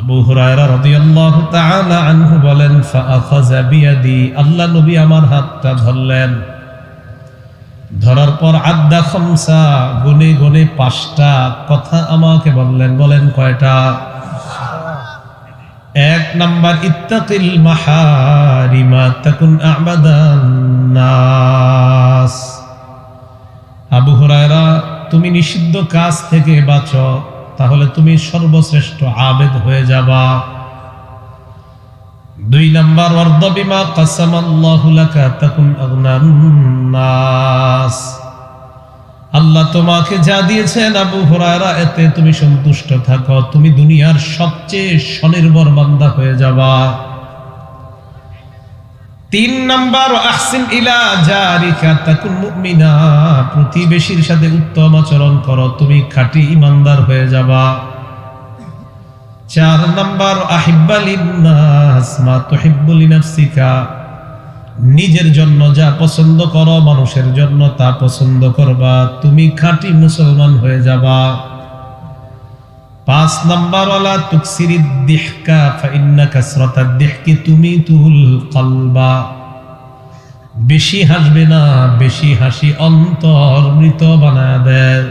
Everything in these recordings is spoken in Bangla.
আবু হুরায়রা রাদিয়াল্লাহু তাআলা আনহু বলেন, ফাআখাযা বিয়াদি, আল্লাহ নবী আমার হাতটা ধরলেন। ধরার পর আদ্দা খামসা, গুনে গুনে 5টা কথা আমাকে বললেন। বলেন কয়টা? 1 নাম্বার, ইত্তাকিল মাহারিমা তাকুন আ'বাদান নাস। আবু হুরায়রা, তুমি নিষিদ্ধ কাজ থেকে বাঁচো, তাহলে তুমি সর্বশ্রেষ্ঠ আবেদ হয়ে যাবা। 2 নাম্বার, ওয়ারদা বিমা কাসামাল্লাহু লাকা তাকুন আগনান নাস। আল্লাহ তোমাকে যা দিয়েছেন আবু হুরায়রা, এতে তুমি সন্তুষ্ট থাকো, তুমি দুনিয়ার সবচেয়ে স্বনির্ভর বান্দা হয়ে যাবা। 3 নাম্বার, আহসিন ইলা জারিকা তাকুন মুমিনা, প্রতিবেশীর সাথে উত্তম আচরণ করো, তুমি খাঁটি ইমানদার হয়ে যাবা। 4 নাম্বার, আহিব্বা লিন্নাস মা তুহিব্বু লিনাফসিকা, নিজের জন্য যা পছন্দ করো মানুষের জন্য তা পছন্দ করবা, তুমি খাঁটি মুসলমান হয়ে যাবা। 5 নাম্বার, ওয়ালা তুকসিরিদ দিহকা ফাইন্না কাসরাতাদ দিহকি তুমিতুল কলবা, বেশি হাসবে না, বেশি হাসি অন্তর মৃত বানায় দেয়।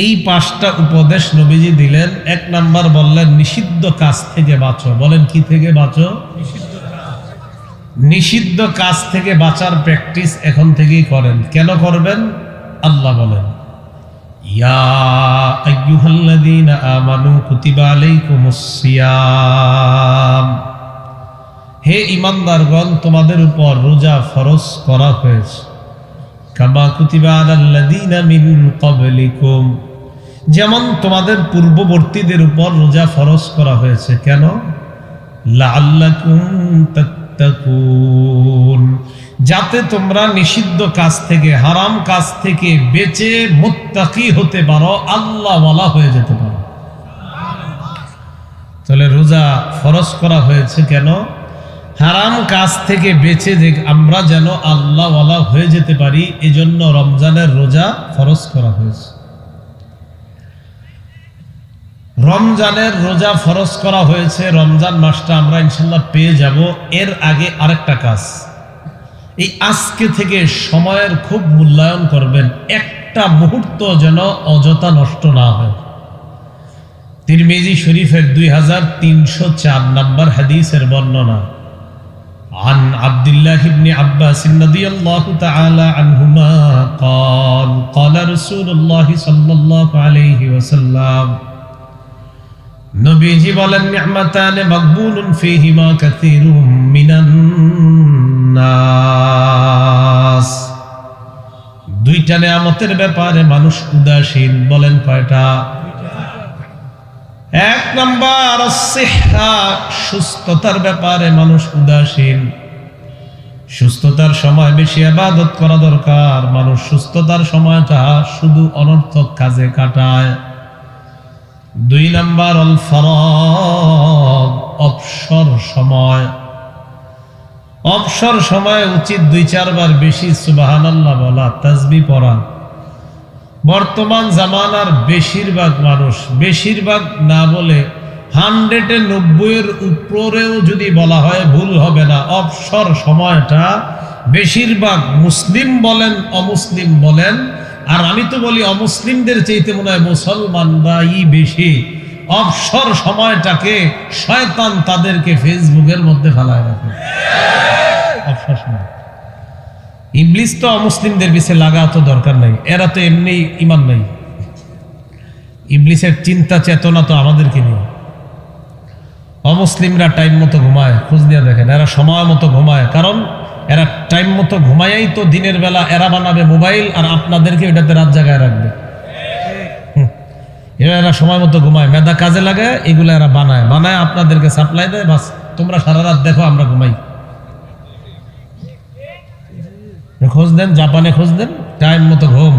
এই 5টা উপদেশ নবীজি দিলেন। 1 নাম্বার বললেন নিষিদ্ধ কাজ থেকে বাঁচো। বলেন কি থেকে বাঁচো? নিষিদ্ধ কাজ থেকে বাঁচার প্র্যাকটিস এখন থেকেই করেন। কেন করবেন? আল্লাহ বলেন, ইয়া আইয়ুহাল্লাযীনা আমানু কুতিবা আলাইকুমুস সিয়াম, হে ঈমানদারগণ, তোমাদের উপর রোজা ফরজ করা হয়েছে। কামা কুতিবা আলাল্লাযীনা মিন ক্বাবলিকুম, যেমন তোমাদের পূর্ববর্তীদের উপর রোজা ফরজ করা হয়েছে। কেন? লাআল্লাকুম তাত্তাকুন, যাতে তোমরা নিষিদ্ধ কাজ থেকে, হারাম কাজ থেকে বেঁচে মুত্তাকি হতে পারো, আল্লাহওয়ালা হয়ে যেতে পারো। তাহলে রোজা ফরজ করা হয়েছে কেন? হারাম কাজ থেকে বেঁচে যে আমরা যেন আল্লাহওয়ালা হয়ে যেতে পারি, এজন্য রমজানের রোজা ফরজ করা হয়েছে। রমজানের রোজা ফরজ করা হয়েছে, রমজান মাসটা আমরা ইনশাল্লাহ পেয়ে যাব। এর আগে আরেকটা কাজ, এই আজকে থেকে সময়ের খুব মূল্যায়ন করবেন, একটা মুহূর্ত যেন অযথা নষ্ট না হয়। তিরমিজি শরীফের 2304 নম্বর হাদিসের বর্ণনা, عن عبد الله بن عباس رضي الله تعالى عنهما قال قال رسول الله صلى الله عليه وسلم, নবীজি বলেন, নি'মাতানে মাকবুলুন ফীহিমা কাসীরুম মিনান নাস, 2টা নেয়ামতের ব্যাপারে মানুষ উদাসীন। বলেন কয়টা? 1 নাম্বার, সিহহা, সুস্থতার ব্যাপারে মানুষ উদাসীন। সুস্থতার সময় বেশি ইবাদত করা দরকার, মানুষ সুস্থতার সময়টা শুধু অনর্থক কাজে কাটায়। 2 নাম্বার, আল ফারাগ, অবসর সময়। অবসর সময় উচিত 2-4 বার বেশি সুবহানাল্লাহ বলা, তাসবিহ পড়া। বর্তমান জামানার বেশিরভাগ মানুষ, বেশিরভাগ না বলে 190-এর উপরেও যদি বলা হয় ভুল হবে না, অবসর সময়টা বেশিরভাগ মুসলিম বলেন অমুসলিম বলেন, আর আমি তো বলি অমুসলিমদের চাইতে মনে হয় মুসলমানরাই বেশি, অবসর সময়টাকে শয়তান তাদেরকে ফেসবুকের মধ্যে ফেলায় রাখে। অবসর সময় ইবলিস তো অমুসলিমদের পিছে লাগা তো দরকার নাই, এরা তো এমনি ঈমান নাই। ইবলিসের চিন্তা চেতনা তো আমাদেরকে নিয়ে। অমুসলিমরা টাইম মতো ঘুমায়, খোঁজ নিয়ে দেখেন, এরা সময় মতো ঘুমায়, কারণ এরা টাইম মতো ঘুমায়ই তো দিনের বেলা এরা বানাবে মোবাইল, আর আপনাদেরকে এটাতে রাত জাগায় রাখবে। এরা সময় মতো ঘুমায়, মেধা কাজে লাগায়, এগুলো এরা বানায় বানায় আপনাদেরকে সাপ্লাই দেয়, বাস তোমরা সারা রাত দেখো আমরা ঘুমাই। খোঁজ দেন, জাপানে খোঁজ দেন, টাইম মতো ঘুম,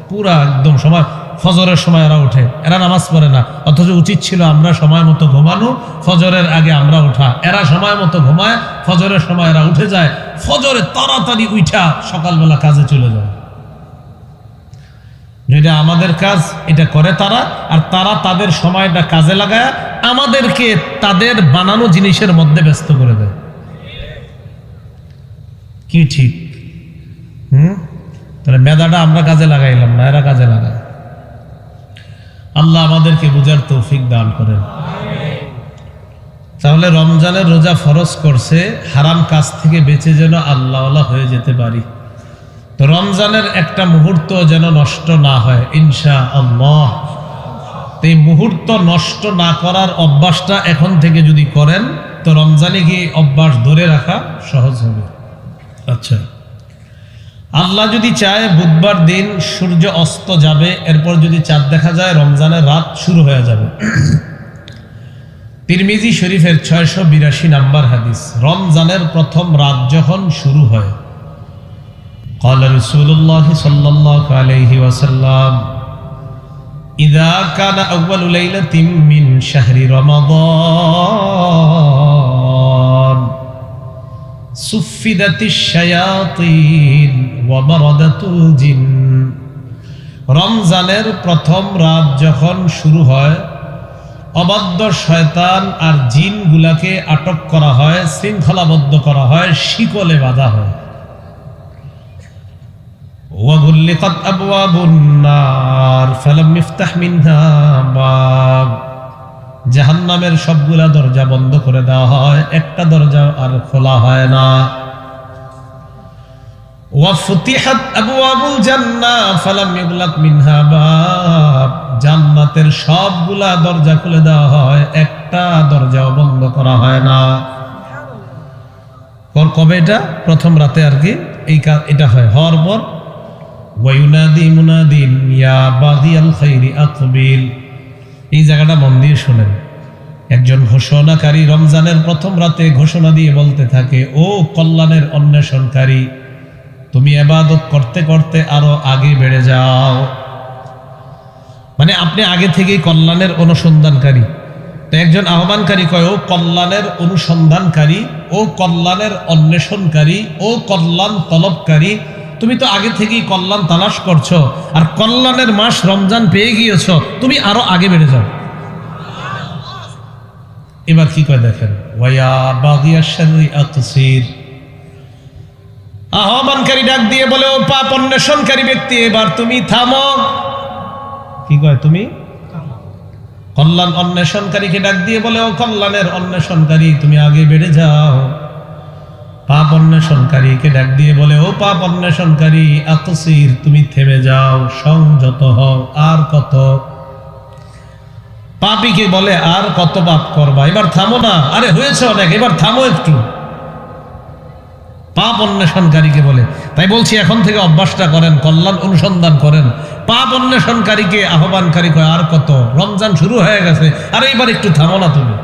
পুরা একদম সময়। ফজরের সময় এরা উঠে, এরা নামাজ পড়ে না, অথচ উচিত ছিল আমরা সময় মতো ঘুমানো, ফজরের আগে আমরা উঠা। এরা সময় মতো ঘুমায়, ফজরের সময় এরা উঠে যায়, ফজরে তাড়াতাড়ি উঠা সকালবেলা কাজে চলে যায়। যেটা আমাদের কাজ এটা করে তারা, আর তারা তাদের সময়টা কাজে লাগায় আমাদেরকে তাদের বানানো জিনিসের মধ্যে ব্যস্ত করে দেয়। কি ঠিক? তাহলে মেধাটা আমরা কাজে লাগাইলাম না, এরা কাজে লাগায়। আল্লাহ আমাদেরকে বুঝার তৌফিক দান করেন। তাহলে রমজানের রোজা ফরজ করছে হারাম কাজ থেকে বেঁচে যেন আল্লাহওয়ালা হয়ে যেতে পারি। তো রমজানের একটা মুহূর্ত যেন নষ্ট না হয় ইনশাআল্লাহ। এই মুহূর্ত নষ্ট না করার অভ্যাসটা এখন থেকে যদি করেন তো রমজানে গিয়ে অভ্যাস ধরে রাখা সহজ হবে। আচ্ছা, আল্লাহ যদি চায় বুধবার দিন সূর্য অস্ত যাবে, এরপর যদি চাঁদ দেখা যায় রমজানের রাত শুরু হয়ে যাবে। তিরমিজি শরীফের 682 নম্বর হাদিস, রমজানের প্রথম রাত যখন শুরু হয়, قال رسول الله صلى الله عليه وسلم إذا كان أول ليلة من شهر رمضان سفدت الشياطين ومردت الجن। রমজানের প্রথম রাত যখন শুরু হয়, অবাধ্য শয়তান আর জিনগুলাকে আটক করা হয়, শৃঙ্খলাবদ্ধ করা হয়, শিকলে বাঁধা হয়। وغلقت أبواب النار فلم يفتح منها باب। জাহান্নামের সবগুলা দরজা বন্ধ করে দেওয়া হয়, একটা দরজা আর খোলা হয় না। وفتحت أبواب الجنة فلم يغلق منها باب। জান্নাতের সবগুলা দরজা খুলে দেওয়া হয়, একটা দরজাও বন্ধ করা হয় না। কবে এটা? প্রথম রাতে আর কি এটা হয়। হওয়ার পর ওয়ায়ুনাদি মুনাদিন ইয়া বাগিয়াল খাইরি আকবিল। এই জায়গাটা মন দিয়ে শুনেন। একজন ঘোষণাকারী রমজানের প্রথম রাতে ঘোষণা দিয়ে বলতে থাকে, ও কল্যাণের অন্বেষণকারী, তুমি ইবাদত করতে করতে আরো আগে বেড়ে যাও। মানে আপনি আগে থেকেই কল্যাণের অনুসন্ধানকারী। তো একজন আহ্বানকারী কয়, ও কল্যাণের অনুসন্ধানকারী, ও কল্যাণের অন্বেষণকারী, ও কল্যাণ তলবকারী, তুমি তো আগে থেকেই কল্যাণ তালাশ করছো, আর কল্যাণের মাস রমজান পেয়ে গিয়েছো, তুমি আরো আগে বেড়ে যাও। এবার কি কয় দেখেন, ওয়া বাগিয়াশ শাররি আকসির। আহ্বানকারী ডাক দিয়ে বলে, ও পাপ অন্বেষণকারী ব্যক্তি, এবার তুমি থামো। কি কয়? তুমি কল্যাণ অন্বেষণকারীকে ডাক দিয়ে বলে, ও কল্যাণের অন্বেষণকারী, তুমি আগে বেড়ে যাও। পাপ অন্বেষণকারীকে ডাক দিয়ে বলে, ও পাপ অন্বেষণকারী আকসির, তুমি থেমে যাও, সংযত হও। আর কত? পাপীকে বলে, আর কত পাপ করবা, এবার থামো না, আরে হয়েছে অনেক, এবার থামো একটু। পাপ অন্বেষণকারীকে বলে। তাই বলছি এখন থেকে অভ্যাসটা করেন, কল্যাণ অনুসন্ধান করেন। পাপ অন্বেষণকারীকে আহ্বানকারী কয়, আর কত, রমজান শুরু হয়ে গেছে, আরে এবার একটু থামো না তুমি।